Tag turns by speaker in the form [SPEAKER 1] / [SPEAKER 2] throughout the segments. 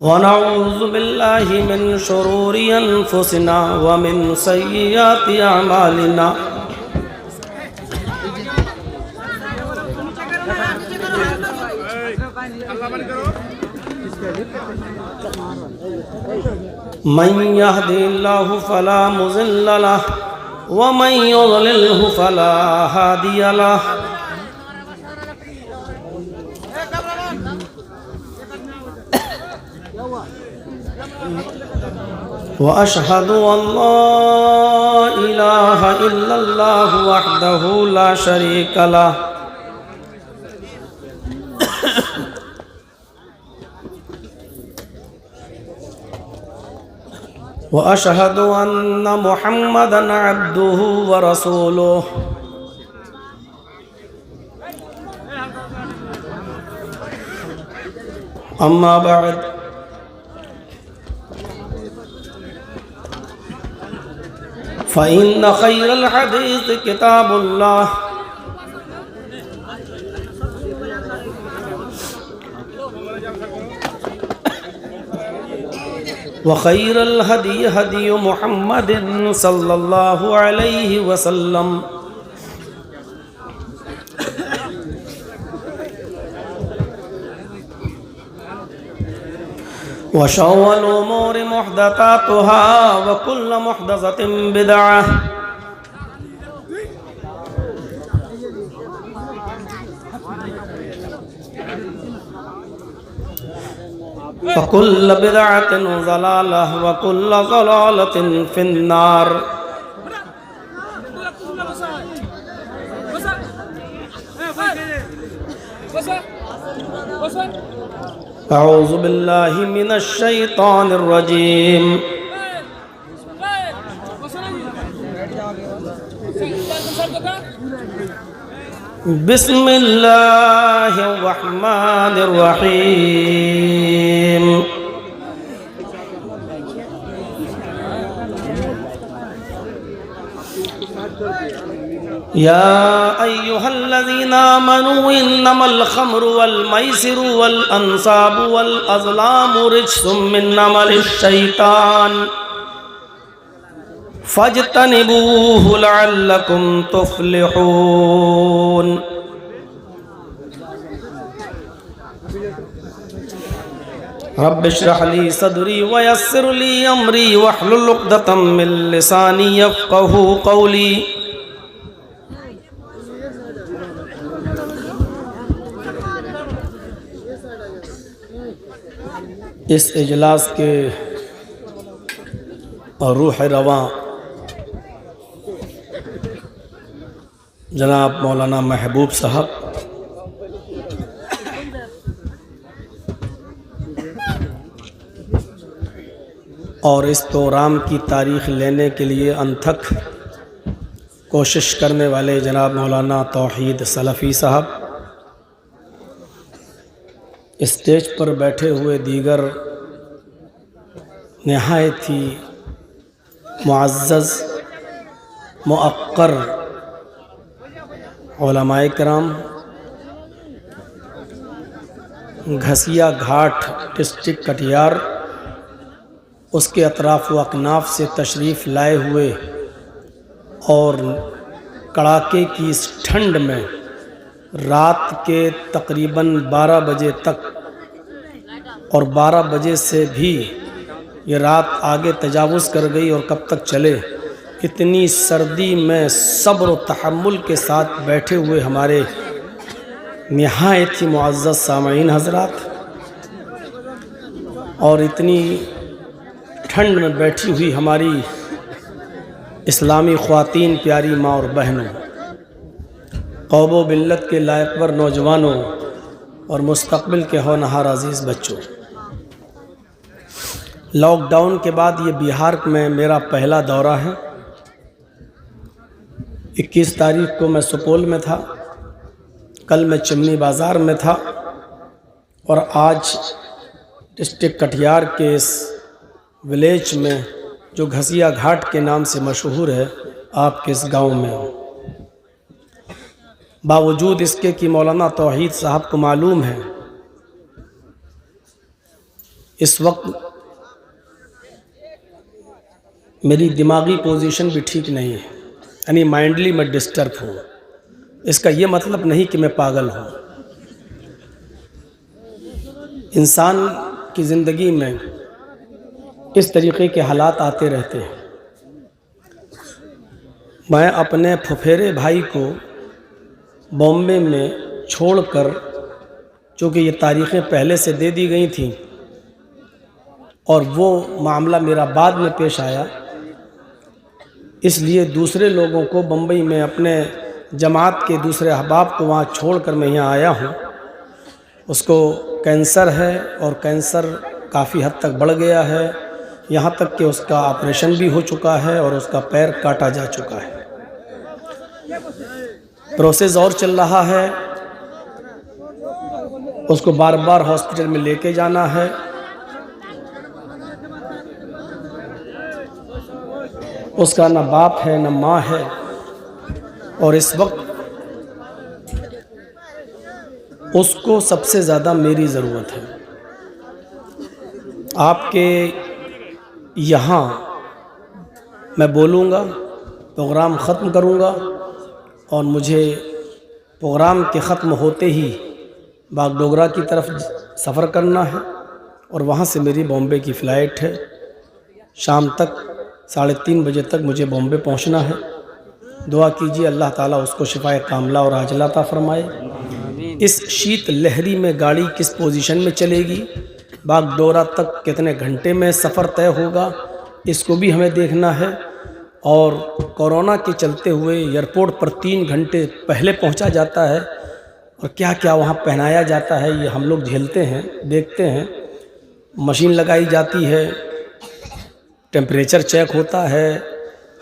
[SPEAKER 1] ونعوذ بالله من شرور أنفسنا ومن سيئات أعمالنا من يهدي الله فلا مضل له ومن يضلله فلا هادي له وأشهد أن لا إله إلا الله وحده لا شريك له وأشهد أن محمدًا عبده ورسوله أما بعد فإن خير الحديث كتاب الله وخير الهدي هدي محمد صلى الله عليه وسلم وشر الأمور محدثاتها وكل محدثة بدعة وكل بدعة ضلالة وكل ضلالة في النار. أعوذ بالله من الشيطان الرجيم. بسم الله الرحمن الرحيم. يا أيها الذين آمنوا إنما الخمر والميسر والأنصاب والأزلام رجس من عمل الشيطان فاجتنبوه لعلكم تفلحون. رب اشرح لي صدري ويسر لي أمري واحلل عقدة من لساني يفقهوا قولي. اس اجلاس کے روح رواں جناب مولانا محبوب صاحب اور اس پروگرام کی تاریخ لینے کے لیے انتھک کوشش کرنے والے جناب مولانا توحید سلفی صاحب، اسٹیج پر بیٹھے ہوئے دیگر نہایت ہی معزز موقر علماء کرام، گھسیا گھاٹ ڈسٹرکٹ کٹیہار اس کے اطراف و اکناف سے تشریف لائے ہوئے اور کڑاکے کی اس ٹھنڈ میں رات کے تقریباً 12 بجے تک اور 12 بجے سے بھی یہ رات آگے تجاوز کر گئی اور کب تک چلے، اتنی سردی میں صبر و تحمل کے ساتھ بیٹھے ہوئے ہمارے نہایت ہی معزز سامعین حضرات، اور اتنی ٹھنڈ میں بیٹھی ہوئی ہماری اسلامی خواتین، پیاری ماں اور بہنوں، قوم و ملت کے لائقور نوجوانوں اور مستقبل کے ہونہار عزیز بچوں، لاک ڈاؤن کے بعد یہ بہار میں میرا پہلا دورہ ہے۔ 21 تاریخ کو میں سپول میں تھا، کل میں چمنی بازار میں تھا، اور آج ڈسٹرکٹ کٹیہار کے اس ولیج میں جو گھسیا گھاٹ کے نام سے مشہور ہے، آپ کے اس گاؤں میں ہوں۔ باوجود اس کے کہ مولانا توحید صاحب کو معلوم ہے اس وقت میری دماغی پوزیشن بھی ٹھیک نہیں ہے، یعنی مائنڈلی میں ڈسٹرب ہوں۔ اس کا یہ مطلب نہیں کہ میں پاگل ہوں۔ انسان کی زندگی میں اس طریقے کے حالات آتے رہتے ہیں۔ میں اپنے پھپھیرے بھائی کو بامبے میں چھوڑ کر، چونکہ یہ تاریخیں پہلے سے دے دی گئی تھیں اور وہ معاملہ میرا بعد میں پیش آیا، اس لیے دوسرے لوگوں کو بمبئی میں اپنے جماعت کے دوسرے احباب کو وہاں چھوڑ کر میں یہاں آیا ہوں۔ اس کو کینسر ہے اور کینسر کافی حد تک بڑھ گیا ہے، یہاں تک کہ اس کا آپریشن بھی ہو چکا ہے اور اس کا پیر کاٹا جا چکا ہے۔ پروسیس اور چل رہا ہے، اس کو بار بار ہاسپٹل میں لے کے جانا ہے۔ اس کا نہ باپ ہے نہ ماں ہے، اور اس وقت اس کو سب سے زیادہ میری ضرورت ہے۔ آپ کے یہاں میں بولوں گا، پروگرام ختم کروں گا، اور مجھے پروگرام کے ختم ہوتے ہی باگڈوگرا کی طرف سفر کرنا ہے، اور وہاں سے میری بامبے کی فلائٹ ہے۔ شام تک 3:30 بجے تک مجھے بامبے پہنچنا ہے۔ دعا کیجیے اللہ تعالیٰ اس کو شفائے کاملہ اور عاجلہ عطا فرمائے۔ اس شیت لہری میں گاڑی کس پوزیشن میں چلے گی، باگڈورا تک کتنے گھنٹے میں سفر طے ہوگا، اس کو بھی ہمیں دیکھنا ہے۔ اور کورونا کے چلتے ہوئے ایئرپورٹ پر 3 گھنٹے پہلے پہنچا جاتا ہے، اور کیا کیا وہاں پہنایا جاتا ہے یہ ہم لوگ جھیلتے ہیں، دیکھتے ہیں۔ مشین لگائی جاتی ہے، ٹیمپریچر چیک ہوتا ہے،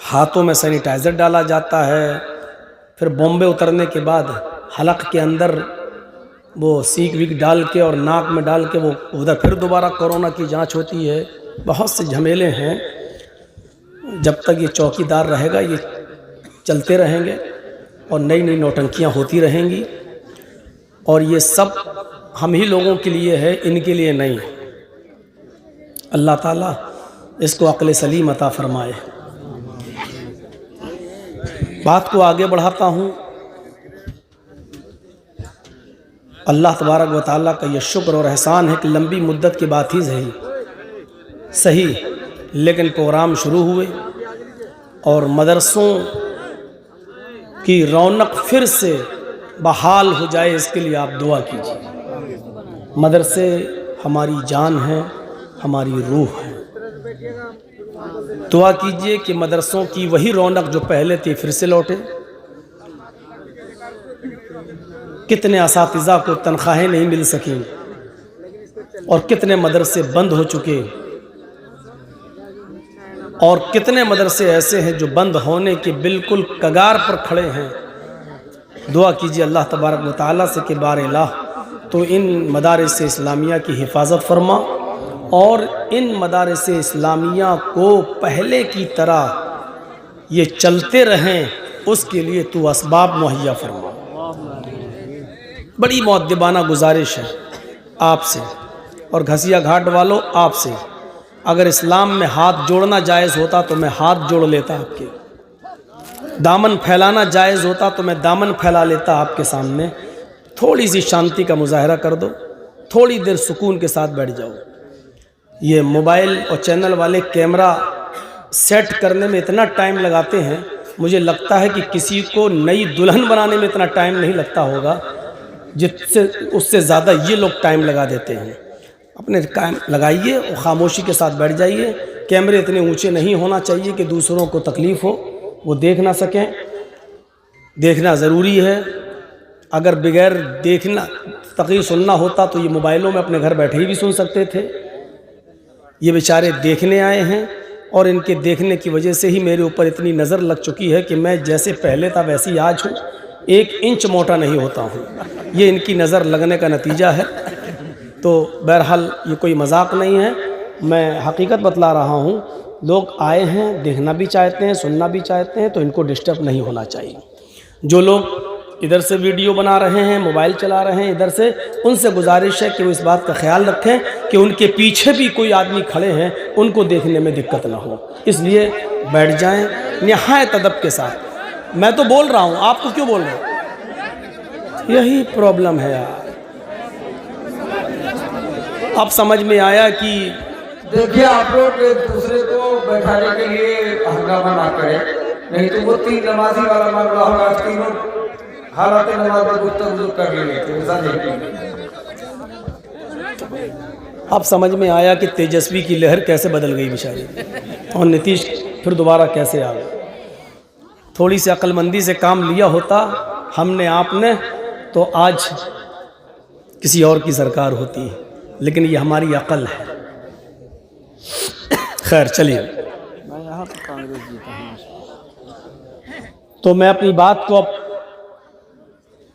[SPEAKER 1] ہاتھوں میں سینیٹائزر ڈالا جاتا ہے، پھر بامبے اترنے کے بعد حلق کے اندر وہ سیک ویک ڈال کے اور ناک میں ڈال کے وہ ادھر پھر دوبارہ کورونا کی جانچ ہوتی ہے۔ بہت سے جھمیلے ہیں، جب تک یہ چوکی دار رہے گا یہ چلتے رہیں گے، اور نئی نئی نوٹنکیاں ہوتی رہیں گی، اور یہ سب ہم ہی لوگوں کے لیے ہے، ان کے لیے نہیں ہے۔ اللہ تعالیٰ اس کو عقل سلیم عطا فرمائے۔ بات کو آگے بڑھاتا ہوں۔ اللہ تبارک و تعالیٰ کا یہ شکر اور احسان ہے کہ لمبی مدت کی بات ہی صحیح، لیکن پروگرام شروع ہوئے اور مدرسوں کی رونق پھر سے بحال ہو جائے، اس کے لیے آپ دعا کیجیے۔ مدرسے ہماری جان ہیں، ہماری روح ہے۔ دعا کیجئے کہ مدرسوں کی وہی رونق جو پہلے تھی پھر سے لوٹے۔ کتنے اساتذہ کو تنخواہیں نہیں مل سکیں، اور کتنے مدرسے بند ہو چکے، اور کتنے مدرسے ایسے ہیں جو بند ہونے کے بالکل کگار پر کھڑے ہیں۔ دعا کیجئے اللہ تبارک و تعالیٰ سے کہ بار الہ تو ان مدارس اسلامیہ کی حفاظت فرما، اور ان مدارس اسلامیہ کو پہلے کی طرح یہ چلتے رہیں، اس کے لیے تو اسباب مہیا فرما۔ بڑی مؤدبانہ گزارش ہے آپ سے اور گھسیا گھاٹ والوں آپ سے، اگر اسلام میں ہاتھ جوڑنا جائز ہوتا تو میں ہاتھ جوڑ لیتا آپ کے، دامن پھیلانا جائز ہوتا تو میں دامن پھیلا لیتا آپ کے سامنے۔ تھوڑی سی شانتی کا مظاہرہ کر دو، تھوڑی دیر سکون کے ساتھ بیٹھ جاؤ۔ یہ موبائل اور چینل والے کیمرہ سیٹ کرنے میں اتنا ٹائم لگاتے ہیں، مجھے لگتا ہے کہ کسی کو نئی دلہن بنانے میں اتنا ٹائم نہیں لگتا ہوگا اس سے زیادہ یہ لوگ ٹائم لگا دیتے ہیں۔ اپنے ٹائم لگائیے اور خاموشی کے ساتھ بیٹھ جائیے۔ کیمرے اتنے اونچے نہیں ہونا چاہیے کہ دوسروں کو تکلیف ہو، وہ دیکھ نہ سکیں۔ دیکھنا ضروری ہے، اگر بغیر دیکھنا تقریر سننا ہوتا تو یہ موبائلوں میں اپنے گھر بیٹھے ہی بھی سن سکتے تھے۔ یہ بیچارے دیکھنے آئے ہیں، اور ان کے دیکھنے کی وجہ سے ہی میرے اوپر اتنی نظر لگ چکی ہے کہ میں جیسے پہلے تھا ویسے ہی آج ہوں، 1 انچ موٹا نہیں ہوتا ہوں۔ یہ ان کی نظر لگنے کا نتیجہ ہے۔ تو بہرحال یہ کوئی مذاق نہیں ہے، میں حقیقت بتلا رہا ہوں۔ لوگ آئے ہیں، دیکھنا بھی چاہتے ہیں، سننا بھی چاہتے ہیں، تو ان کو ڈسٹرب نہیں ہونا چاہیے۔ جو لوگ ادھر سے ویڈیو بنا رہے ہیں، موبائل چلا رہے ہیں ادھر سے، ان سے گزارش ہے کہ وہ اس بات کا خیال رکھیں کہ ان کے پیچھے بھی کوئی آدمی کھڑے ہیں، ان کو دیکھنے میں دقت نہ ہو، اس لیے بیٹھ جائیں نہایت ادب کے ساتھ۔ میں تو بول رہا ہوں، آپ تو کیوں بول رہے ہیں؟ یہی پرابلم ہے یار۔ اب سمجھ میں آیا کہ
[SPEAKER 2] دیکھیے آپ لوگ ایک دوسرے کو بیٹھانے کے لیے ہنگامہ نہ کریں، نہیں تو وہ تین نمازی والا معاملہ ہوگا، آج تینوں حالات نماز میں گفتگو کر لیے تھے، ایسا نہیں۔
[SPEAKER 1] اب سمجھ میں آیا کہ تیجسوی کی لہر کیسے بدل گئی بیچارے، اور نتیش پھر دوبارہ کیسے آ گئے۔ تھوڑی سی عقل مندی سے کام لیا ہوتا ہم نے آپ نے، تو آج کسی اور کی سرکار ہوتی، لیکن یہ ہماری عقل ہے۔ خیر چلیے، تو میں اپنی بات کو اب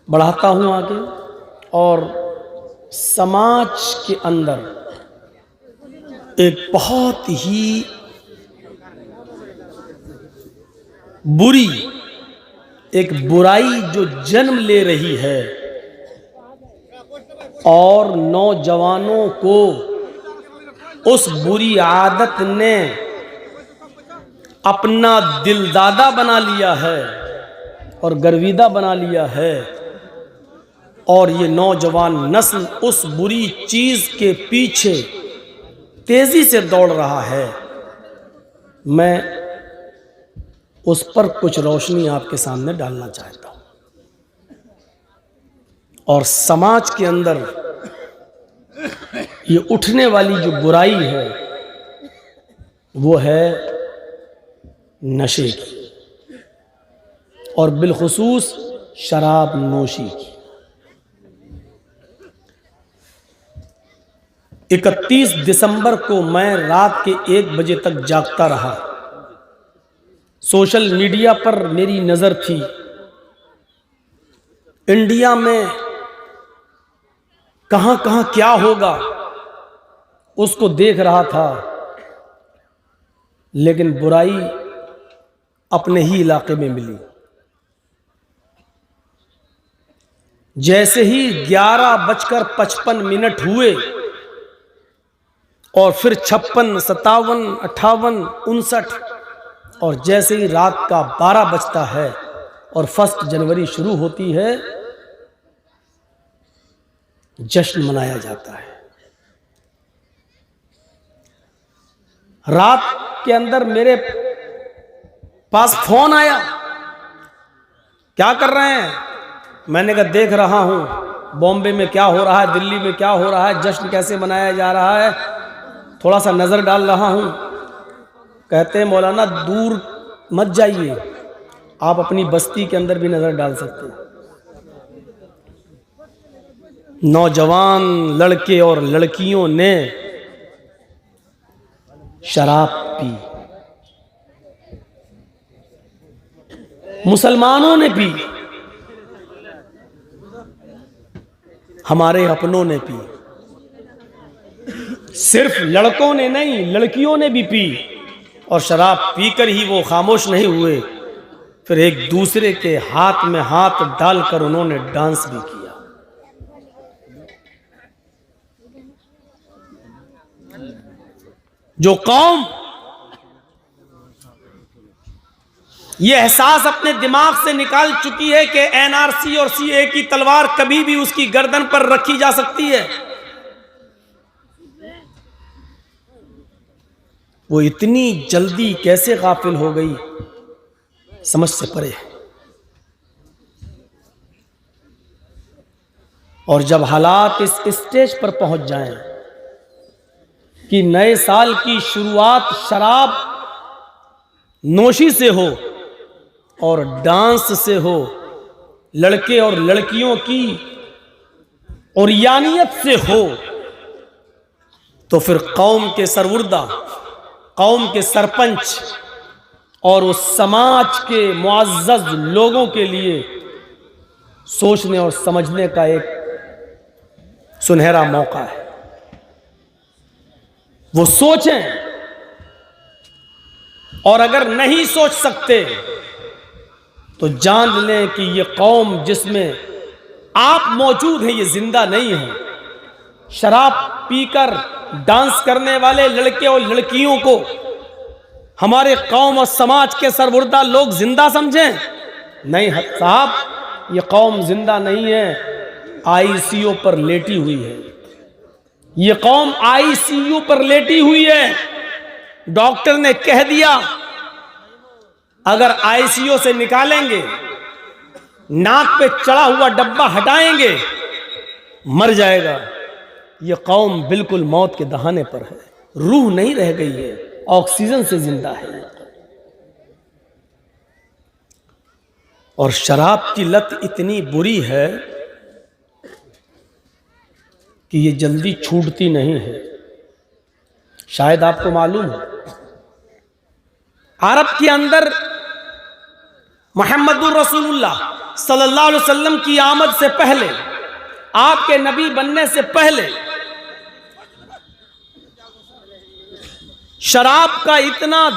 [SPEAKER 1] بڑھاتا ہوں آگے، اور سماج کے اندر ایک بہت ہی بری ایک برائی جو جنم لے رہی ہے، اور نوجوانوں کو اس بری عادت نے اپنا دل دادا بنا لیا ہے اور گرویدہ بنا لیا ہے، اور یہ نوجوان نسل اس بری چیز کے پیچھے تیزی سے دوڑ رہا ہے۔ میں اس پر کچھ روشنی آپ کے سامنے ڈالنا چاہتا ہوں، اور سماج کے اندر یہ اٹھنے والی جو برائی ہے وہ ہے نشے کی، اور بالخصوص شراب نوشی کی۔ 31 دسمبر کو میں رات کے 1 بجے تک جاگتا رہا۔ سوشل میڈیا پر میری نظر تھی، انڈیا میں کہاں کہاں کیا ہوگا اس کو دیکھ رہا تھا، لیکن برائی اپنے ہی علاقے میں ملی۔ جیسے ہی 11:55 ہوئے، اور پھر 56، 57، 58، 59، اور جیسے ہی رات کا 12 بجتا ہے اور 1 جنوری شروع ہوتی ہے، جشن منایا جاتا ہے۔ رات کے اندر میرے پاس فون آیا، کیا کر رہے ہیں؟ میں نے کہا دیکھ رہا ہوں بامبے میں کیا ہو رہا ہے، دلی میں کیا ہو رہا ہے، جشن کیسے منایا جا رہا ہے، تھوڑا سا نظر ڈال رہا ہوں۔ کہتے ہیں مولانا دور مت جائیے، آپ اپنی بستی کے اندر بھی نظر ڈال سکتے ہیں۔ نوجوان لڑکے اور لڑکیوں نے شراب پی، مسلمانوں نے پی، ہمارے اپنوں نے پی، صرف لڑکوں نے نہیں لڑکیوں نے بھی پی، اور شراب پی کر ہی وہ خاموش نہیں ہوئے، پھر ایک دوسرے کے ہاتھ میں ہاتھ ڈال کر انہوں نے ڈانس بھی کیا۔ جو قوم یہ احساس اپنے دماغ سے نکال چکی ہے کہ NRC اور CA کی تلوار کبھی بھی اس کی گردن پر رکھی جا سکتی ہے، وہ اتنی جلدی کیسے غافل ہو گئی، سمجھ سے پرے ہے۔ اور جب حالات اس اسٹیج پر پہنچ جائیں کہ نئے سال کی شروعات شراب نوشی سے ہو اور ڈانس سے ہو، لڑکے اور لڑکیوں کی عریانیت سے ہو، تو پھر قوم کے سروردہ، قوم کے سرپنچ اور اس سماج کے معزز لوگوں کے لیے سوچنے اور سمجھنے کا ایک سنہرا موقع ہے۔ وہ سوچیں، اور اگر نہیں سوچ سکتے تو جان لیں کہ یہ قوم جس میں آپ موجود ہیں یہ زندہ نہیں ہے۔ شراب پی کر ڈانس کرنے والے لڑکے اور لڑکیوں کو ہمارے قوم اور سماج کے سربردہ لوگ زندہ سمجھیں؟ نہیں صاحب، یہ قوم زندہ نہیں ہے، آئی سی یو پر لیٹی ہوئی ہے۔ یہ قوم آئی سی یو پر لیٹی ہوئی ہے۔ ڈاکٹر نے کہہ دیا اگر آئی سی یو سے نکالیں گے، ناک پہ چڑھا ہوا ڈبہ ہٹائیں گے، مر جائے گا۔ یہ قوم بالکل موت کے دہانے پر ہے، روح نہیں رہ گئی ہے، آکسیجن سے زندہ ہے۔ اور شراب کی لت اتنی بری ہے کہ یہ جلدی چھوٹتی نہیں ہے۔ شاید آپ کو معلوم ہو، عرب کے اندر محمد الرسول اللہ صلی اللہ علیہ وسلم کی آمد سے پہلے، آپ کے نبی بننے سے پہلے، شراب کا اتنا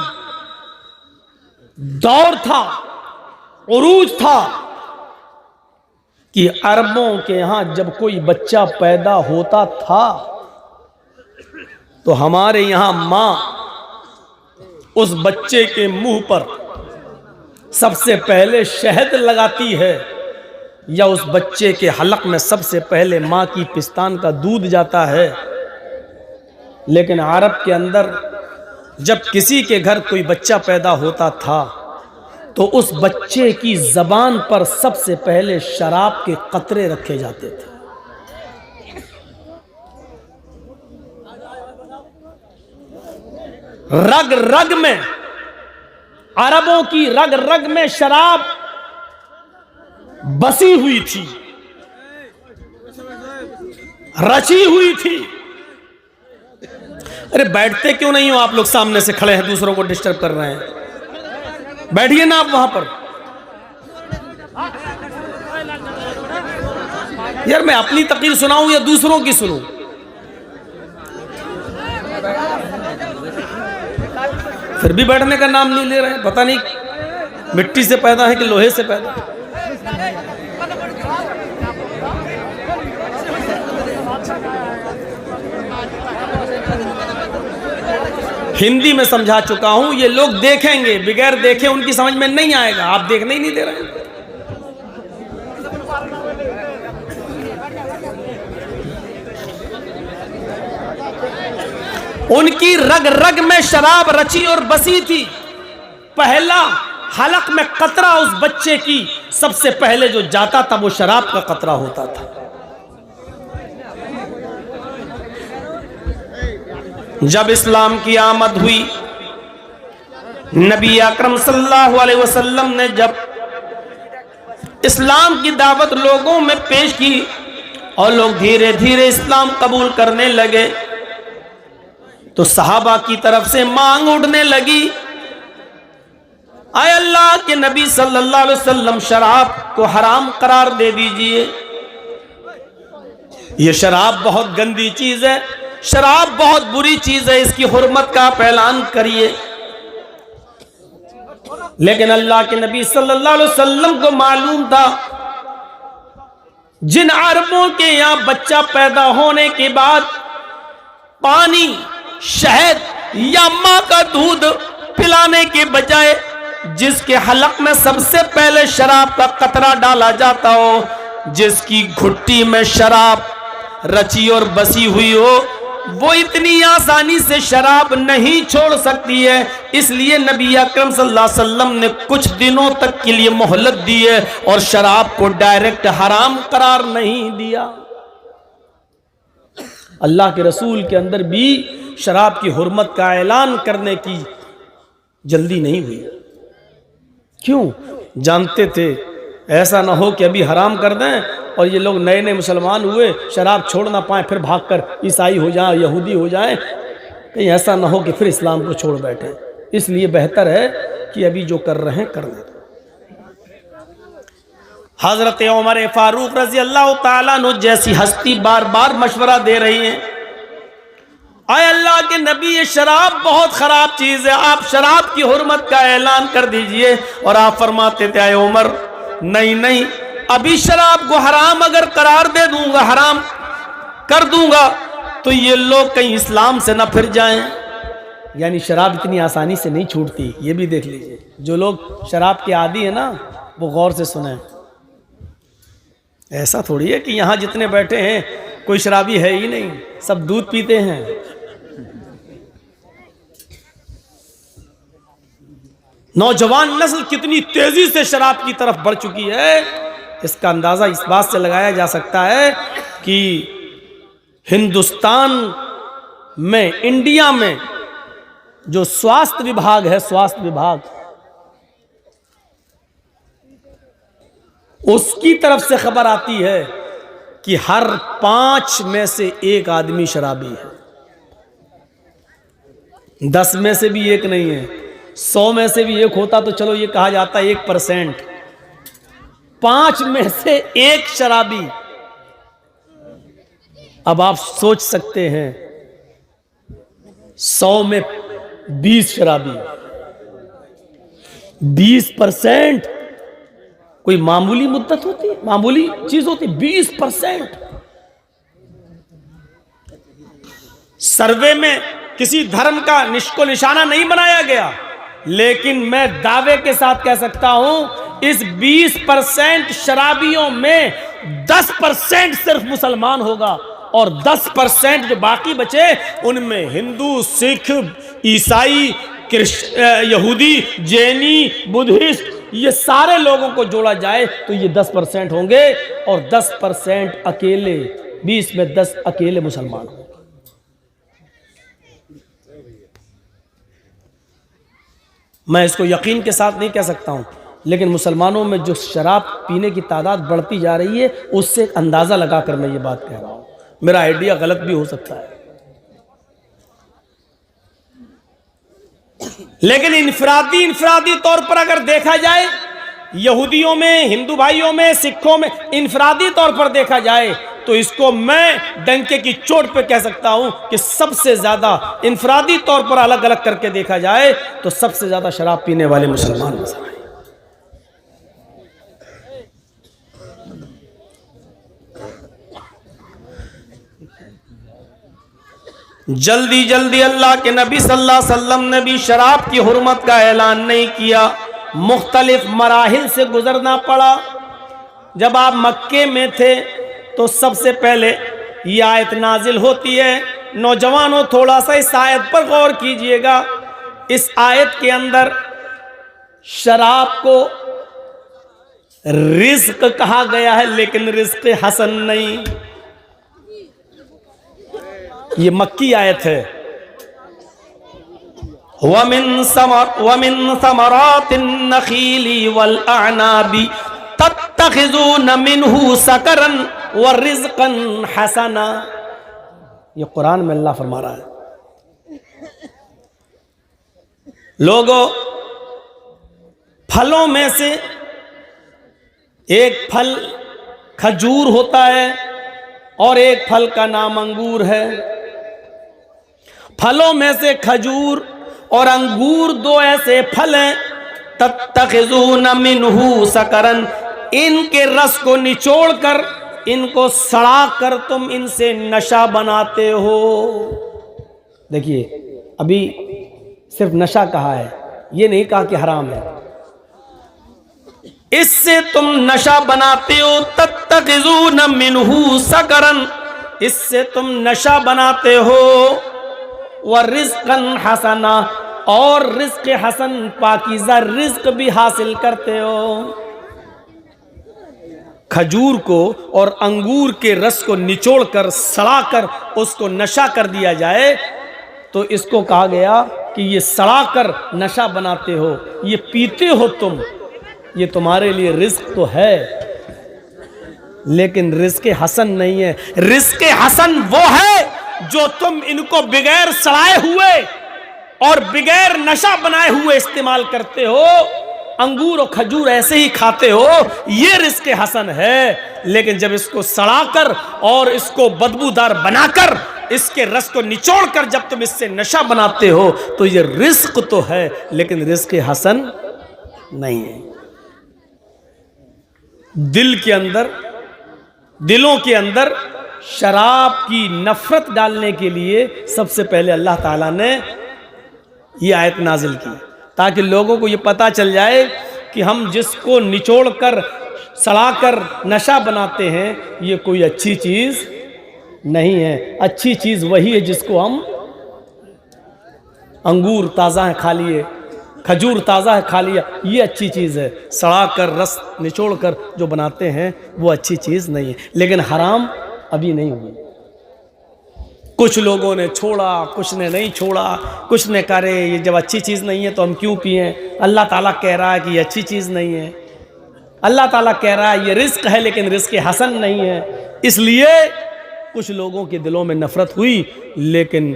[SPEAKER 1] دور تھا، عروج تھا کہ عربوں کے ہاں جب کوئی بچہ پیدا ہوتا تھا تو ہمارے یہاں ماں اس بچے کے منہ پر سب سے پہلے شہد لگاتی ہے، یا اس بچے کے حلق میں سب سے پہلے ماں کی پستان کا دودھ جاتا ہے۔ لیکن عرب کے اندر جب کسی کے گھر کوئی بچہ پیدا ہوتا تھا تو اس بچے کی زبان پر سب سے پہلے شراب کے قطرے رکھے جاتے تھے۔ رگ رگ میں، عربوں کی رگ رگ میں شراب بسی ہوئی تھی، رچی ہوئی تھی۔ ارے بیٹھتے کیوں نہیں ہو آپ لوگ؟ سامنے سے کھڑے ہیں، دوسروں کو ڈسٹرب کر رہے ہیں، بیٹھیے نا آپ وہاں پر۔ یار میں اپنی تقریر سناؤں یا دوسروں کی سنوں؟ پھر بھی بیٹھنے کا نام نہیں لے رہے ہیں، پتہ نہیں مٹی سے پیدا ہے کہ لوہے سے پیدا ہے۔ ہندی میں سمجھا چکا ہوں، یہ لوگ دیکھیں گے، بغیر دیکھے ان کی سمجھ میں نہیں آئے گا، آپ دیکھنے ہی نہیں دے رہے ہیں۔ ان کی رگ رگ میں شراب رچی اور بسی تھی۔ پہلا حلق میں قطرہ اس بچے کی سب سے پہلے جو جاتا تھا وہ شراب کا قطرہ ہوتا تھا۔ جب اسلام کی آمد ہوئی، نبی اکرم صلی اللہ علیہ وسلم نے جب اسلام کی دعوت لوگوں میں پیش کی اور لوگ دھیرے دھیرے اسلام قبول کرنے لگے تو صحابہ کی طرف سے مانگ اٹھنے لگی، اے اللہ کے نبی صلی اللہ علیہ وسلم، شراب کو حرام قرار دے دیجئے، یہ شراب بہت گندی چیز ہے، شراب بہت بری چیز ہے، اس کی حرمت کا آپ اعلان کریے۔ لیکن اللہ کے نبی صلی اللہ علیہ وسلم کو معلوم تھا جن عربوں کے یہاں بچہ پیدا ہونے کے بعد پانی، شہد یا ماں کا دودھ پلانے کے بجائے جس کے حلق میں سب سے پہلے شراب کا قطرہ ڈالا جاتا ہو، جس کی گھٹی میں شراب رچی اور بسی ہوئی ہو، وہ اتنی آسانی سے شراب نہیں چھوڑ سکتی ہے۔ اس لیے نبی اکرم صلی اللہ علیہ وسلم نے کچھ دنوں تک کے لیے مہلت دی ہے اور شراب کو ڈائریکٹ حرام قرار نہیں دیا۔ اللہ کے رسول کے اندر بھی شراب کی حرمت کا اعلان کرنے کی جلدی نہیں ہوئی۔ کیوں؟ جانتے تھے ایسا نہ ہو کہ ابھی حرام کر دیں اور یہ لوگ نئے نئے مسلمان ہوئے، شراب چھوڑ نہ پائیں، پھر بھاگ کر عیسائی ہو جائیں، یہودی ہو جائیں، کہیں ایسا نہ ہو کہ پھر اسلام کو چھوڑ بیٹھیں۔ اس لیے بہتر ہے کہ ابھی جو کر رہے ہیں کر لیں۔ حضرت عمر فاروق رضی اللہ تعالیٰ عنہ جیسی ہستی بار بار مشورہ دے رہی ہیں، اے اللہ کے نبی، یہ شراب بہت خراب چیز ہے، آپ شراب کی حرمت کا اعلان کر دیجئے۔ اور آپ فرماتے تھے، اے عمر، نہیں، ابھی شراب کو حرام اگر قرار دے دوں گا، حرام کر دوں گا تو یہ لوگ کہیں اسلام سے نہ پھر جائیں. یعنی شراب اتنی آسانی سے نہیں چھوٹتی. یہ بھی دیکھ لیجئے, جو لوگ شراب کے عادی ہیں نا وہ غور سے سنیں. ایسا تھوڑی ہے کہ یہاں جتنے بیٹھے ہیں کوئی شرابی ہے ہی نہیں, سب دودھ پیتے ہیں. نوجوان نسل کتنی تیزی سے شراب کی طرف بڑھ چکی ہے, اس کا اندازہ اس بات سے لگایا جا سکتا ہے کہ ہندوستان میں, انڈیا میں جو سواستھ وبھاگ ہے, سواستھ وبھاگ, اس کی طرف سے خبر آتی ہے کہ ہر 5 میں سے 1 آدمی شرابی ہے. 10 میں سے بھی 1 نہیں ہے, 100 میں سے بھی 1 ہوتا تو چلو یہ کہا جاتا ہے 1%. 5 میں سے 1 شرابی. اب آپ سوچ سکتے ہیں 100 میں 20 شرابی, 20% کوئی معمولی مدت ہوتی ہے, معمولی چیز ہوتی. 20%. سروے میں کسی دھرم کا نشکو نشانہ نہیں بنایا گیا, لیکن میں دعوے کے ساتھ کہہ سکتا ہوں اس 20% شرابیوں میں 10% صرف مسلمان ہوگا, اور 10% جو باقی بچے ان میں ہندو, سکھ, عیسائی, یہودی, جینی, بدھسٹ, یہ سارے لوگوں کو جوڑا جائے تو یہ 10% ہوں گے, اور 10% اکیلے, 20 میں 10 اکیلے مسلمان ہوں گے. میں اس کو یقین کے ساتھ نہیں کہہ سکتا ہوں, لیکن مسلمانوں میں جو شراب پینے کی تعداد بڑھتی جا رہی ہے اس سے ایک اندازہ لگا کر میں یہ بات کہہ رہا ہوں. میرا آئیڈیا غلط بھی ہو سکتا ہے, لیکن انفرادی طور پر اگر دیکھا جائے, یہودیوں میں, ہندو بھائیوں میں, سکھوں میں, انفرادی طور پر دیکھا جائے تو اس کو میں ڈنکے کی چوٹ پہ کہہ سکتا ہوں کہ سب سے زیادہ انفرادی طور پر الگ الگ کر کے دیکھا جائے تو سب سے زیادہ شراب پینے والے مسلمان نظر آئے. جلدی اللہ کے نبی صلی اللہ علیہ وسلم نے بھی شراب کی حرمت کا اعلان نہیں کیا, مختلف مراحل سے گزرنا پڑا. جب آپ مکے میں تھے تو سب سے پہلے یہ آیت نازل ہوتی ہے. نوجوانوں تھوڑا سا اس آیت پر غور کیجئے گا. اس آیت کے اندر شراب کو رزق کہا گیا ہے, لیکن رزق حسن نہیں. یہ مکی آیت ہے. وَمِن ثَمَرَاتِ النَّخِيلِ وَالْأَعْنَابِ تَتَّخِذُونَ مِنْهُ سَكَرًا وَرِزْقًا حَسَنًا. یہ قرآن میں اللہ فرما رہا ہے. لوگوں, پھلوں میں سے ایک پھل کھجور ہوتا ہے اور ایک پھل کا نام انگور ہے. پھلوں میں سے کھجور اور انگور 2 ایسے پھل ہیں. تتخذون منہ سکرن, ان کے رس کو نچوڑ کر, ان کو سڑا کر تم ان سے نشہ بناتے ہو. دیکھیے ابھی صرف نشہ کہا ہے, یہ نہیں کہا کہ حرام ہے. اس سے تم نشہ بناتے ہو. تتخذون منہ سکرن, اس سے تم نشہ بناتے ہو. وَرِزْقًا حَسَنًا, اور رزق حسن پاکیزہ رزق بھی حاصل کرتے ہو. کھجور کو اور انگور کے رس کو نچوڑ کر سڑا کر اس کو نشہ کر دیا جائے تو اس کو کہا گیا کہ یہ سڑا کر نشہ بناتے ہو, یہ پیتے ہو تم, یہ تمہارے لیے رزق تو ہے لیکن رزق حسن نہیں ہے. رزق حسن وہ ہے جو تم ان کو بغیر سڑائے ہوئے اور بغیر نشہ بنائے ہوئے استعمال کرتے ہو. انگور اور کھجور ایسے ہی کھاتے ہو, یہ رزق حسن ہے. لیکن جب اس کو سڑا کر اور اس کو بدبودار بنا کر اس کے رس کو نچوڑ کر جب تم اس سے نشہ بناتے ہو تو یہ رزق تو ہے لیکن رزق حسن نہیں ہے. دلوں کے اندر شراب کی نفرت ڈالنے کے لیے سب سے پہلے اللہ تعالیٰ نے یہ آیت نازل کی، تاکہ لوگوں کو یہ پتہ چل جائے کہ ہم جس کو نچوڑ کر سڑا کر نشہ بناتے ہیں یہ کوئی اچھی چیز نہیں ہے۔ اچھی چیز وہی ہے جس کو ہم انگور تازہ ہے کھا لیے، کھجور تازہ ہے کھا لیا، یہ اچھی چیز ہے۔ سڑا کر رس نچوڑ کر جو بناتے ہیں وہ اچھی چیز نہیں ہے، لیکن حرام ابھی نہیں ہوئی۔ کچھ لوگوں نے چھوڑا، کچھ نے نہیں چھوڑا، کچھ نے کہا رے یہ جب اچھی چیز نہیں ہے تو ہم کیوں پئیں؟ اللہ تعالیٰ کہہ رہا ہے کہ یہ اچھی چیز نہیں ہے، اللہ تعالیٰ کہہ رہا ہے یہ رزق ہے لیکن رزق حسن نہیں ہے۔ اس لیے کچھ لوگوں کے دلوں میں نفرت ہوئی لیکن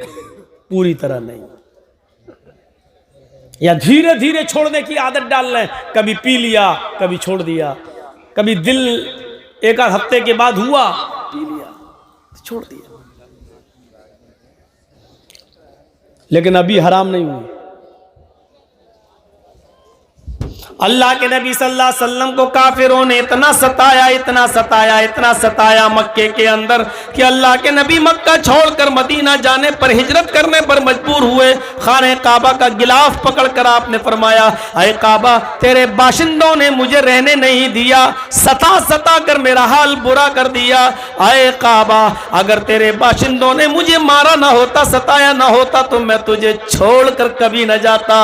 [SPEAKER 1] پوری طرح نہیں، یا دھیرے دھیرے چھوڑنے کی عادت ڈال لیں، کبھی پی لیا کبھی چھوڑ دیا، کبھی دل ایک آدھ ہفتے کے بعد ہوا پی لیا چھوڑ دیا، لیکن ابھی حرام نہیں ہوئی۔ اللہ کے نبی صلی اللہ علیہ وسلم کو کافروں نے اتنا ستایا اتنا ستایا اتنا ستایا مکے کے اندر کہ اللہ کے نبی مکہ چھوڑ کر مدینہ جانے پر ہجرت کرنے پر مجبور ہوئے۔ خانہ کعبہ کا غلاف پکڑ کر آپ نے فرمایا اے کعبہ تیرے باشندوں نے مجھے رہنے نہیں دیا، ستا ستا کر میرا حال برا کر دیا۔ اے کعبہ اگر تیرے باشندوں نے مجھے مارا نہ ہوتا، ستایا نہ ہوتا تو میں تجھے چھوڑ کر کبھی نہ جاتا۔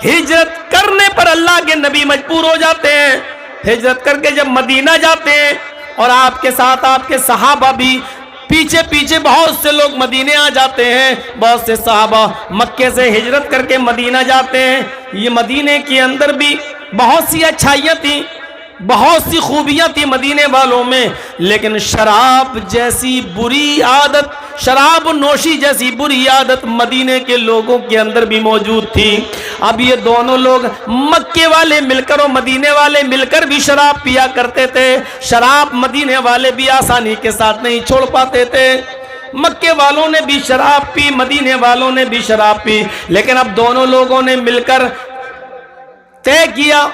[SPEAKER 1] ہجرت کرنے پر اللہ کے نبی مجبور ہو جاتے ہیں، ہجرت کر کے جب مدینہ جاتے ہیں اور آپ کے ساتھ آپ کے صحابہ بھی پیچھے پیچھے بہت سے لوگ مدینے آ جاتے ہیں، بہت سے صحابہ مکے سے ہجرت کر کے مدینہ جاتے ہیں۔ یہ مدینے کے اندر بھی بہت سی اچھائیاں تھیں، بہت سی خوبیاں تھی مدینے والوں میں، لیکن شراب جیسی بری عادت، شراب نوشی جیسی بری عادت مدینے کے لوگوں کے اندر بھی موجود تھی۔ اب یہ دونوں لوگ مکے والے مل کر اور مدینے والے مل کر بھی شراب پیا کرتے تھے۔ شراب مدینے والے بھی آسانی کے ساتھ نہیں چھوڑ پاتے تھے، مکے والوں نے بھی شراب پی، مدینے والوں نے بھی شراب پی، لیکن اب دونوں لوگوں نے مل کر طے کیا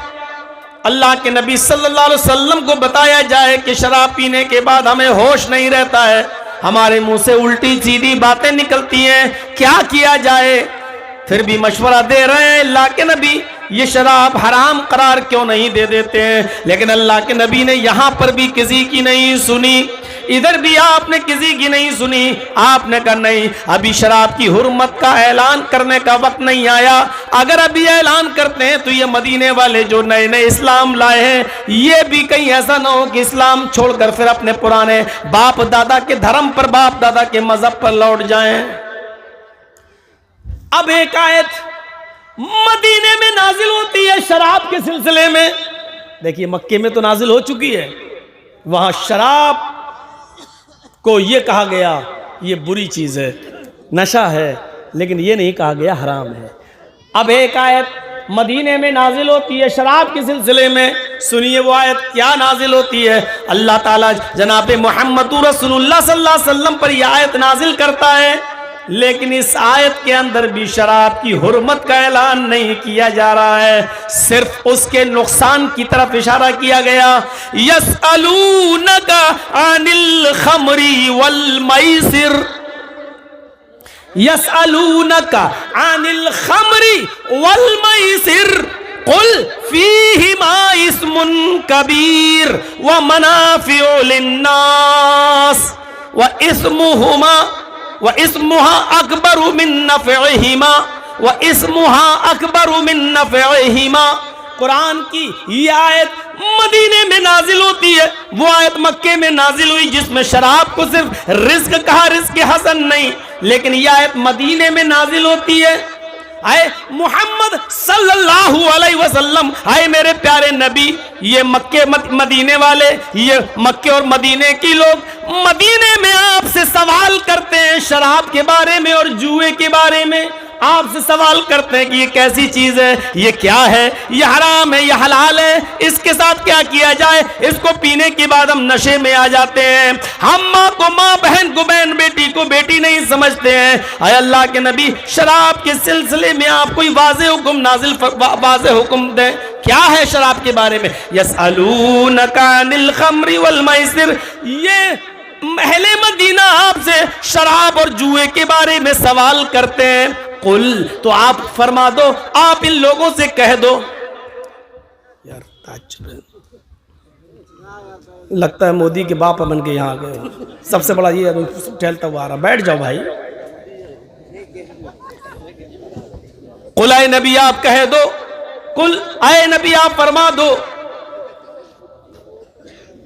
[SPEAKER 1] اللہ کے نبی صلی اللہ علیہ وسلم کو بتایا جائے کہ شراب پینے کے بعد ہمیں ہوش نہیں رہتا ہے، ہمارے منہ سے الٹی سیدھی باتیں نکلتی ہیں، کیا کیا جائے؟ پھر بھی مشورہ دے رہے ہیں اللہ کے نبی، یہ شراب حرام قرار کیوں نہیں دے دیتے ہیں؟ لیکن اللہ کے نبی نے یہاں پر بھی کسی کی نہیں سنی، ادھر بھی آپ نے کسی کی نہیں سنی۔ آپ نے کہا نہیں، ابھی شراب کی حرمت کا اعلان کرنے کا وقت نہیں آیا، اگر ابھی اعلان کرتے ہیں تو یہ مدینے والے جو نئے نئے اسلام لائے ہیں یہ بھی کہیں ایسا نہ ہو کہ اسلام چھوڑ کر پھر اپنے پرانے باپ دادا کے دھرم پر، باپ دادا کے مذہب پر لوٹ جائیں۔ اب ایک آیت مدینے میں نازل ہوتی ہے شراب کے سلسلے میں، دیکھیے مکے میں تو نازل ہو چکی ہے، وہاں شراب کو یہ کہا گیا یہ بری چیز ہے، نشہ ہے، لیکن یہ نہیں کہا گیا حرام ہے۔ اب ایک آیت مدینے میں نازل ہوتی ہے شراب کے سلسلے میں، سنیے وہ آیت کیا نازل ہوتی ہے۔ اللہ تعالیٰ جناب محمد رسول اللہ صلی اللہ علیہ وسلم پر یہ آیت نازل کرتا ہے، لیکن اس آیت کے اندر بھی شراب کی حرمت کا اعلان نہیں کیا جا رہا ہے، صرف اس کے نقصان کی طرف اشارہ کیا گیا۔ يَسْأَلُونَكَ عَنِ الْخَمْرِ وَالْمَيْسِرِ يَسْأَلُونَكَ عَنِ الْخَمْرِ وَالْمَيْسِرِ قُلْ فِيهِمَا اسْمٌ كَبِيرٌ وَمَنَافِعُ لِلنَّاسِ وَإِسْمُهَا أَكْبَرُ مِن نَّفْعِهِمَا وَإِسْمُهَا أَكْبَرُ مِن نَّفْعِهِمَا۔ قرآن کی یہ آیت مدینے میں نازل ہوتی ہے، وہ آیت مکے میں نازل ہوئی جس میں شراب کو صرف رزق کہا، رزق حسن نہیں، لیکن یہ آیت مدینے میں نازل ہوتی ہے۔ اے محمد صلی اللہ علیہ وسلم، اے میرے پیارے نبی، یہ مکے مدینے والے، یہ مکے اور مدینے کی لوگ مدینے میں آپ سے سوال کرتے ہیں شراب کے بارے میں اور جوئے کے بارے میں، آپ سے سوال کرتے ہیں کہ یہ کیسی چیز ہے، یہ کیا ہے، یہ حرام ہے، یہ حلال ہے، اس کے ساتھ کیا کیا جائے؟ اس کو پینے کے بعد ہم نشے میں آ جاتے ہیں، ہم ماں کو ماں، بہن کو بہن، بیٹی کو بیٹی نہیں سمجھتے ہیں۔ اے اللہ کے نبی، شراب کے سلسلے میں آپ کوئی واضح حکم واضح حکم دیں، کیا ہے شراب کے بارے میں؟ یسألونک عن الخمر والمیسر، یہ اہل مدینہ آپ سے شراب اور جوئے کے بارے میں سوال کرتے ہیں، قل، تو آپ فرما دو، آپ ان لوگوں سے کہہ دو. یار تعجب ہے، لگتا ہے مودی کے باپ بن کے یہاں آ گئے. سب سے بڑا یہ ٹھہلتا ہوا آ رہا. بیٹھ جاؤ بھائی. قل، اے نبی آپ کہہ دو، قل، اے نبی آپ فرما دو،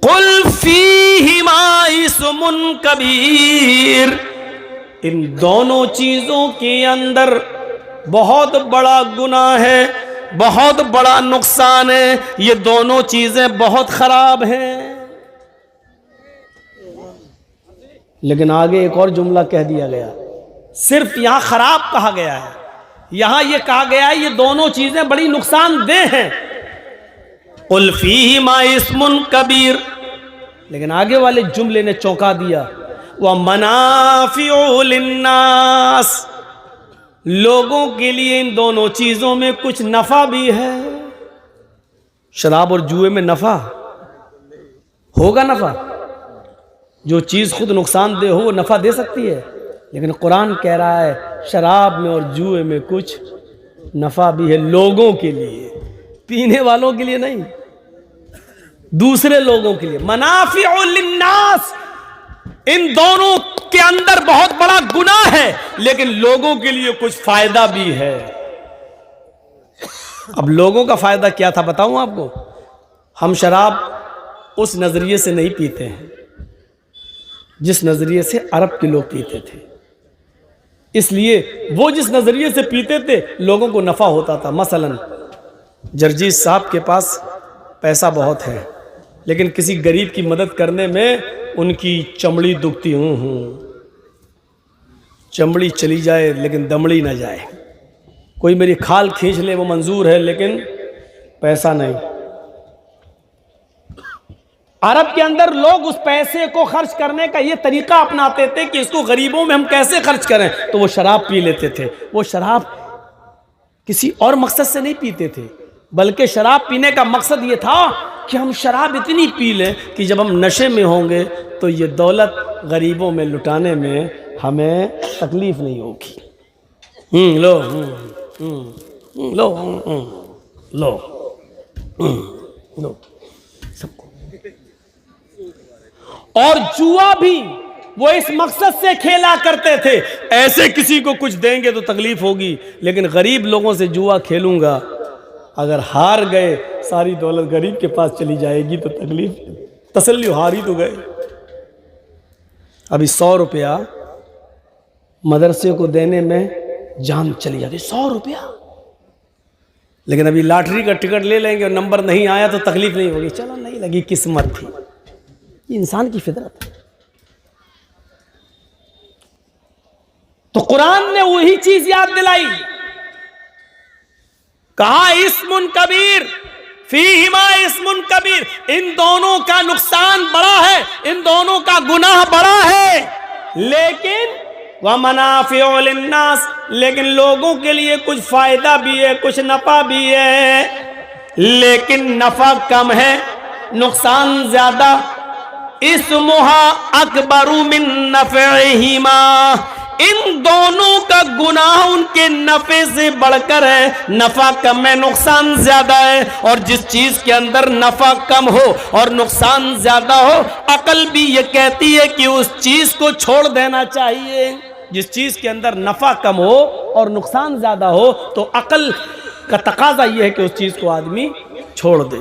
[SPEAKER 1] قل فیہما اسم کبیر، ان دونوں چیزوں کے اندر بہت بڑا گناہ ہے، بہت بڑا نقصان ہے، یہ دونوں چیزیں بہت خراب ہیں. لیکن آگے ایک اور جملہ کہہ دیا گیا. صرف یہاں خراب کہا گیا ہے، یہاں یہ کہا گیا ہے یہ دونوں چیزیں بڑی نقصان دہ ہیں. قل فیہما اسم کبیر، لیکن آگے والے جملے نے چونکا دیا. وَمَنَافِعُ لِلنَّاسِ، لوگوں کے لیے ان دونوں چیزوں میں کچھ نفع بھی ہے. شراب اور جوئے میں نفع ہوگا. نفع، جو چیز خود نقصان دہ ہو وہ نفع دے سکتی ہے، لیکن قرآن کہہ رہا ہے شراب میں اور جوئے میں کچھ نفع بھی ہے لوگوں کے لیے، پینے والوں کے لیے نہیں، دوسرے لوگوں کے لیے. منافع للناس، ان دونوں کے اندر بہت بڑا گناہ ہے لیکن لوگوں کے لیے کچھ فائدہ بھی ہے. اب لوگوں کا فائدہ کیا تھا بتاؤں آپ کو. ہم شراب اس نظریے سے نہیں پیتے ہیں جس نظریے سے عرب کے لوگ پیتے تھے. اس لیے وہ جس نظریے سے پیتے تھے لوگوں کو نفع ہوتا تھا. مثلا جرجیز صاحب کے پاس پیسہ بہت ہے لیکن کسی غریب کی مدد کرنے میں ان کی چمڑی دکھتی. چمڑی چلی جائے لیکن دمڑی نہ جائے. کوئی میری کھال کھینچ لے وہ منظور ہے لیکن پیسہ نہیں. عرب کے اندر لوگ اس پیسے کو خرچ کرنے کا یہ طریقہ اپناتے تھے کہ اس کو غریبوں میں ہم کیسے خرچ کریں، تو وہ شراب پی لیتے تھے. وہ شراب کسی اور مقصد سے نہیں پیتے تھے بلکہ شراب پینے کا مقصد یہ تھا کہ ہم شراب اتنی پی لیں کہ جب ہم نشے میں ہوں گے تو یہ دولت غریبوں میں لٹانے میں ہمیں تکلیف نہیں ہوگی. لو لو لو لو سب کو. اور جوا بھی وہ اس مقصد سے کھیلا کرتے تھے، ایسے کسی کو کچھ دیں گے تو تکلیف ہوگی، لیکن غریب لوگوں سے جوا کھیلوں گا، اگر ہار گئے ساری دولت غریب کے پاس چلی جائے گی تو تکلیف، تسلی، ہاری تو گئے. ابھی 100 روپیہ مدرسے کو دینے میں جان چلی جاتی. 100 روپیہ، لیکن ابھی لاٹری کا ٹکٹ لے لیں گے اور نمبر نہیں آیا تو تکلیف نہیں ہوگی، چلو نہیں لگی قسمت تھی. یہ انسان کی فطرت ہے. تو قرآن نے وہی چیز یاد دلائی، کہا اسم کبیر فیہما اسم کبیر، ان دونوں کا نقصان بڑا ہے، ان دونوں کا گناہ بڑا ہے، لیکن وَمَنَافِعُ لِلنَّاسِ، لیکن لوگوں کے لیے کچھ فائدہ بھی ہے، کچھ نفع بھی ہے، لیکن نفع کم ہے، نقصان زیادہ. اسمها اکبر من نفعہما، ان دونوں کا گناہ ان کے نفع سے بڑھ کر ہے، نفع کم ہے، نقصان زیادہ ہے. اور جس چیز کے اندر نفع کم ہو اور نقصان زیادہ ہو، عقل بھی یہ کہتی ہے کہ اس چیز کو چھوڑ دینا چاہیے. جس چیز کے اندر نفع کم ہو اور نقصان زیادہ ہو تو عقل کا تقاضا یہ ہے کہ اس چیز کو آدمی چھوڑ دے.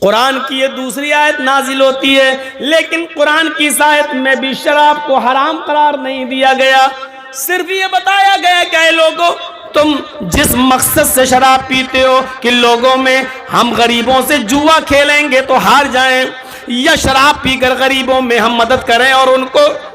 [SPEAKER 1] قرآن کی یہ دوسری آیت نازل ہوتی ہے، لیکن قرآن کی اس آیت میں بھی شراب کو حرام قرار نہیں دیا گیا، صرف یہ بتایا گیا کہ اے لوگوں، تم جس مقصد سے شراب پیتے ہو کہ لوگوں میں ہم غریبوں سے جوا کھیلیں گے تو ہار جائیں، یا شراب پی کر غریبوں میں ہم مدد کریں اور ان کو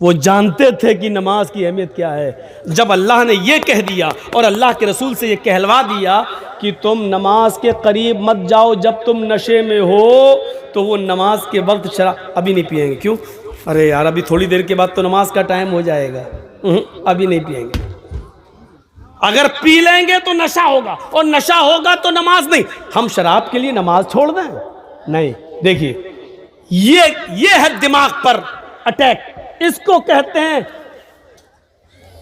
[SPEAKER 1] وہ جانتے تھے کہ نماز کی اہمیت کیا ہے. جب اللہ نے یہ کہہ دیا اور اللہ کے رسول سے یہ کہلوا دیا کہ تم نماز کے قریب مت جاؤ جب تم نشے میں ہو، تو وہ نماز کے وقت شراب ابھی نہیں پئیں گے. کیوں؟ ارے یار ابھی تھوڑی دیر کے بعد تو نماز کا ٹائم ہو جائے گا، ابھی نہیں پئیں گے. اگر پی لیں گے تو نشہ ہوگا، اور نشہ ہوگا تو نماز نہیں. ہم شراب کے لیے نماز چھوڑ دیں؟ نہیں. دیکھیے یہ ہے دماغ پر اٹیک، اس کو کہتے ہیں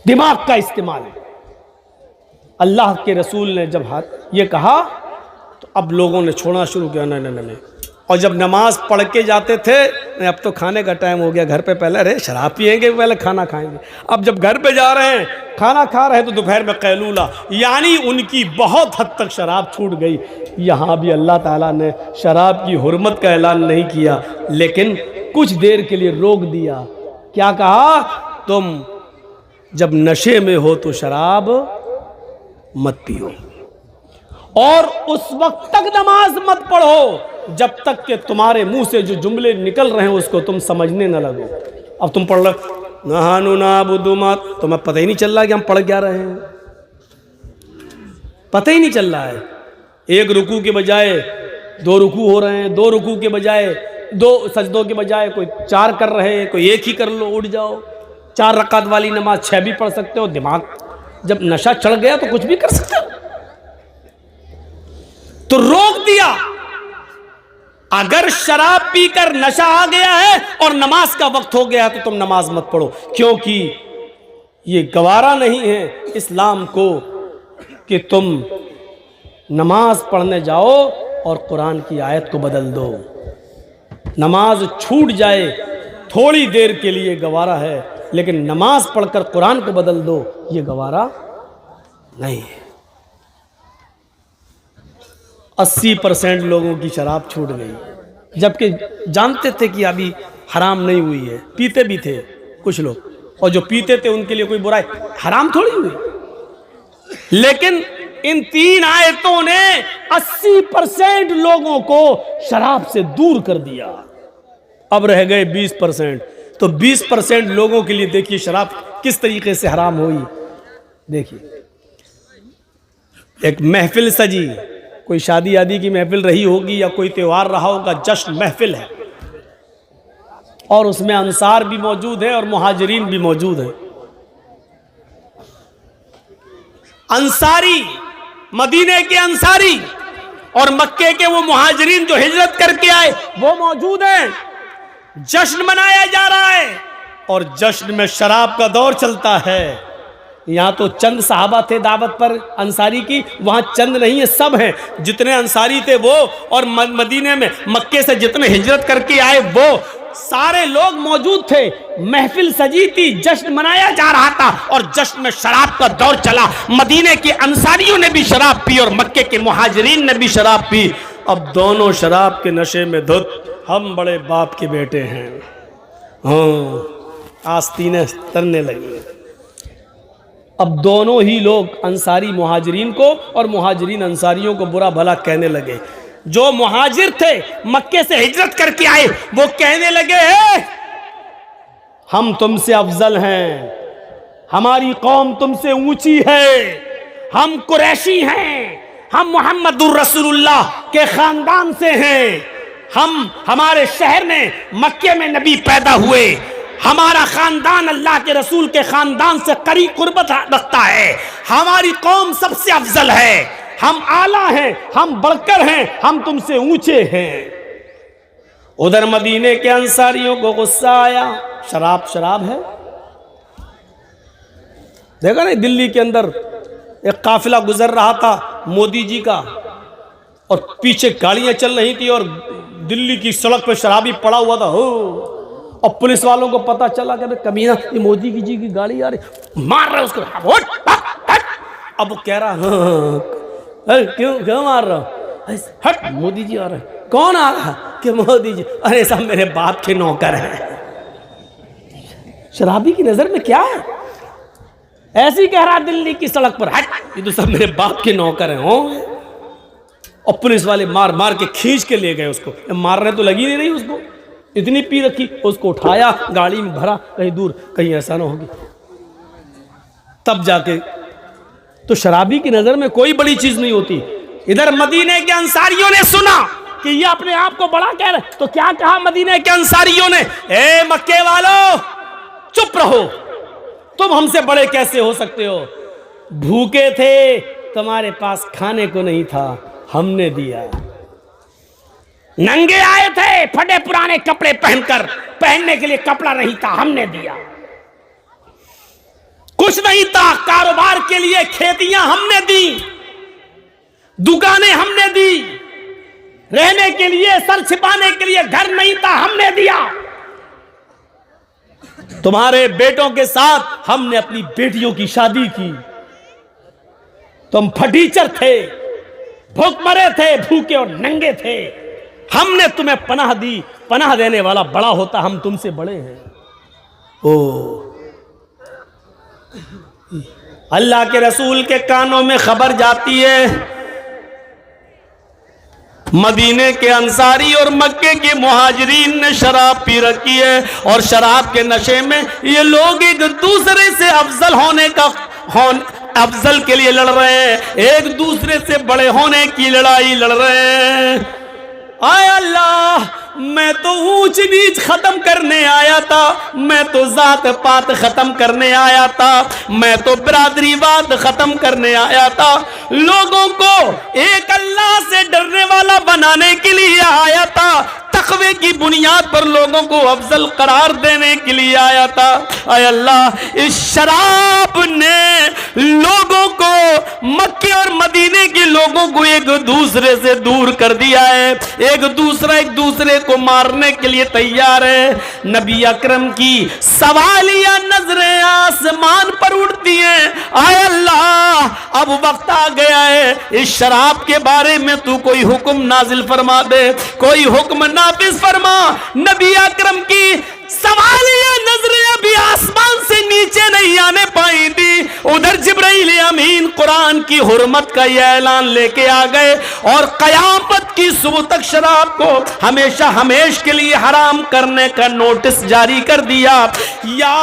[SPEAKER 1] دماغ کا استعمال. اللہ کے رسول نے جب یہ کہا تو اب لوگوں نے چھوڑنا شروع کیا. نہیں. اور جب نماز پڑھ کے جاتے تھے، اب تو کھانے کا ٹائم ہو گیا، گھر پہ پہلے ارے شراب پیئیں گے پہلے کھانا کھائیں گے. اب جب گھر پہ جا رہے ہیں کھانا کھا رہے ہیں تو دوپہر میں قیلولہ، یعنی ان کی بہت حد تک شراب چھوٹ گئی. یہاں بھی اللہ تعالیٰ نے شراب کی حرمت کا اعلان نہیں کیا، لیکن کچھ دیر کے لیے روک دیا. کیا کہا؟ تم جب نشے میں ہو تو شراب مت پیو، اور اس وقت تک نماز مت پڑھو جب تک کہ تمہارے منہ سے جو جملے نکل رہے ہیں اس کو تم سمجھنے نہ لگو. اب تم پڑھ رہے نحن نعبد ما، تمہیں پتہ ہی نہیں چل رہا کہ ہم پڑھ کیا رہے ہیں، پتہ ہی نہیں چل رہا ہے. ایک رکوع کے بجائے 2 رکوع ہو رہے ہیں، 2 رکوع کے بجائے 2 سجدوں کے بجائے کوئی 4 کر رہے ہیں، کوئی 1 ہی کر لو اٹھ جاؤ. 4 رکعت والی نماز 6 بھی پڑھ سکتے ہو. دماغ جب نشہ چڑھ گیا تو کچھ بھی کر سکتے ہو. تو روک دیا. اگر شراب پی کر نشہ آ گیا ہے اور نماز کا وقت ہو گیا تو تم نماز مت پڑھو، کیونکہ یہ گوارا نہیں ہے اسلام کو کہ تم نماز پڑھنے جاؤ اور قرآن کی آیت کو بدل دو. نماز چھوٹ جائے تھوڑی دیر کے لیے گوارا ہے، لیکن نماز پڑھ کر قرآن کو بدل دو یہ گوارا نہیں ہے. 80% لوگوں کی شراب چھوٹ گئی، جبکہ جانتے تھے کہ ابھی حرام نہیں ہوئی ہے. پیتے بھی تھے کچھ لوگ، اور جو پیتے تھے ان کے لیے کوئی برائی، حرام تھوڑی ہوئی. لیکن ان 3 آیتوں نے 80% لوگوں کو شراب سے دور کر دیا. اب رہ گئے 20%. تو 20% لوگوں کے لیے دیکھیے شراب کس طریقے سے حرام ہوئی. دیکھیے ایک محفل سجی، کوئی شادی آدی کی محفل رہی ہوگی یا کوئی تہوار رہا ہوگا، جشن محفل ہے، اور اس میں انصار بھی موجود ہیں اور مہاجرین بھی موجود ہیں. انصاری، مدینے کے انصاری اور مکے کے وہ مہاجرین جو ہجرت کر کے آئے وہ موجود ہیں. جشن منایا جا رہا ہے اور جشن میں شراب کا دور چلتا ہے. یہاں تو چند صحابہ تھے دعوت پر انصاری کی، وہاں چند نہیں ہے، سب ہیں. جتنے انصاری تھے وہ، اور مدینے میں مکے سے جتنے ہجرت کر کے آئے وہ سارے لوگ موجود تھے. محفل سجی تھی، جشن منایا جا رہا تھا، اور جشن میں شراب کا دور چلا. مدینے کے انصاریوں نے بھی شراب پی اور مکے کے مہاجرین نے بھی شراب پی. اب دونوں شراب کے نشے میں دھت. ہم بڑے باپ کے بیٹے ہیں، ہاں آستینیں ترنے لگی. اب دونوں ہی لوگ انصاری مہاجرین کو اور مہاجرین انصاریوں کو برا بھلا کہنے لگے. جو مہاجر تھے مکے سے ہجرت کر کے آئے وہ کہنے لگے ہم تم سے افضل ہیں، ہماری قوم تم سے اونچی ہے، ہم قریشی ہیں، ہم محمد الرسول اللہ کے خاندان سے ہیں، ہمارے شہر میں مکے میں نبی پیدا ہوئے، ہمارا خاندان اللہ کے رسول کے خاندان سے قریب قربت رکھتا ہے، ہماری قوم سب سے افضل ہے، ہم اعلیٰ ہیں، ہم بڑھ کر ہیں، ہم تم سے اونچے ہیں. ادھر مدینے کے انصاریوں کو غصہ آیا. شراب ہے. دیکھا نا دلی کے اندر ایک قافلہ گزر رہا تھا مودی جی کا، اور پیچھے گاڑیاں چل رہی تھی اور دلی کی سڑک پہ شرابی پڑا ہوا تھا. اور پولیس والوں کو پتا چلا کہ کمینہ یہ مودی جی کی گاڑی آ رہی، مار رہے اس کو. اب وہ کہہ رہا کیوں مار رہا، ہٹ مودی جی آ رہے. کون آ رہا؟ کہ مودی جی. ارے صاحب میرے باپ کے نوکر ہیں. شرابی کی نظر میں کیا ہے؟ ایسی کہہ رہا دلی کی سڑک پر، ہٹ یہ تو سب میرے باپ کے نوکر ہیں. اور پولیس والے مار مار کے کھینچ کے لے گئے اس کو. مار رہے تو لگی نہیں رہی اس کو. اتنی پی رکھی، اس کو اٹھایا گاڑی میں بھرا، کہیں دور، کہیں ایسا نہ ہوگی، تب جا کے۔ تو شرابی کی نظر میں کوئی بڑی چیز نہیں ہوتی۔ ادھر مدینے کے انصاریوں نے سنا کہ یہ اپنے آپ کو بڑا کہہ رہے، تو کیا کہا مدینے کے انصاریوں نے؟ اے مکے والو چپ رہو، تم ہم سے بڑے کیسے ہو سکتے ہو؟ بھوکے تھے، تمہارے پاس کھانے کو نہیں تھا، ہم نے دیا۔ ننگے آئے تھے پھٹے پرانے کپڑے پہن کر، پہننے کے لیے کپڑا نہیں تھا، ہم نے دیا۔ کچھ نہیں تھا، کاروبار کے لیے کھیتیاں ہم نے دی، دکانیں ہم نے دی، رہنے کے لیے سر چھپانے کے لیے گھر نہیں تھا، ہم نے دیا۔ تمہارے بیٹوں کے ساتھ ہم نے اپنی بیٹیوں کی شادی کی، تم پھٹیچر تھے، بھوک مرے تھے، بھوکے اور ننگے تھے، ہم نے تمہیں پناہ دی۔ پناہ دینے والا بڑا ہوتا، ہم تم سے بڑے ہیں۔ او اللہ کے رسول کے کانوں میں خبر جاتی ہے، مدینے کے انصاری اور مکے کے مہاجرین نے شراب پی رکھی ہے، اور شراب کے نشے میں یہ لوگ ایک دوسرے سے افضل ہونے کا افضل کے لیے لڑ رہے ہیں، ایک دوسرے سے بڑے ہونے کی لڑائی لڑ رہے ہیں۔ آئے اللہ، میں تو اونچ نیچ ختم کرنے آیا تھا، میں تو ذات پات ختم کرنے آیا تھا، میں تو برادری واد ختم کرنے آیا تھا، لوگوں کو ایک اللہ سے ڈرنے والا بنانے کے لیے آیا تھا، تقوی کی بنیاد پر لوگوں کو افضل قرار دینے کے لیے آیا تھا۔ اے اللہ، اس شراب نے لوگوں کو، مکے اور مدینے کے لوگوں کو ایک دوسرے سے دور کر دیا ہے، ایک دوسرے کو مارنے کے لیے تیار ہے۔ نبی اکرم کی سوالیہ نظریں آسمان پر اڑتی ہیں، اے اللہ اب وقت آ گیا ہے، اس شراب کے بارے میں تو کوئی حکم نازل فرما دے، کوئی حکم نافذ فرما۔ نبی اکرم کی سوالیہ نظریں ابھی آسمان سے نیچے نہیں آنے پائیں تھی، ادھر جبرائیل امین قرآن کی حرمت کا یہ اعلان لے کے آ گئے، اور قیامت کی صبح تک شراب کو ہمیشہ ہمیش کے لیے حرام کرنے کا نوٹس جاری کر دیا۔ یا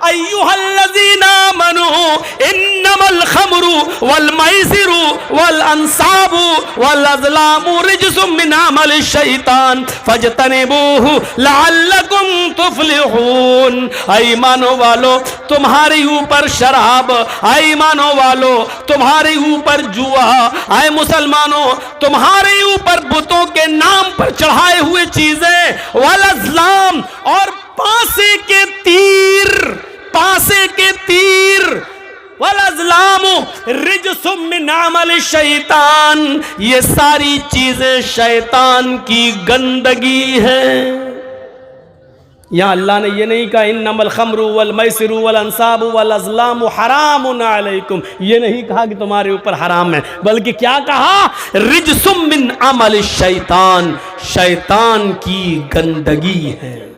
[SPEAKER 1] ایھا الذین آمنوا انما الخمر والمیسر والانصاب والازلام رجس من عمل الشیطان فاجتنبوہ لعلکم تفلحون۔ اے ایمانوں والو، تمہارے اوپر شراب، اے ایمانوں والو تمہارے اوپر جوا، اے مسلمانوں تمہارے اوپر بتوں کے نام پر چڑھائے ہوئے چیزیں، والازلام اور پانسے کے تیر، والازلام رجس من عمل الشیطان، یہ ساری چیزیں شیطان کی گندگی ہے۔ یہاں اللہ نے یہ نہیں کہا انما الخمر والمیسر والانصاب والازلام حرام علیکم، یہ نہیں کہا کہ تمہارے اوپر حرام ہے، بلکہ کیا کہا؟ رجس من عمل الشیطان، شیطان کی گندگی ہے۔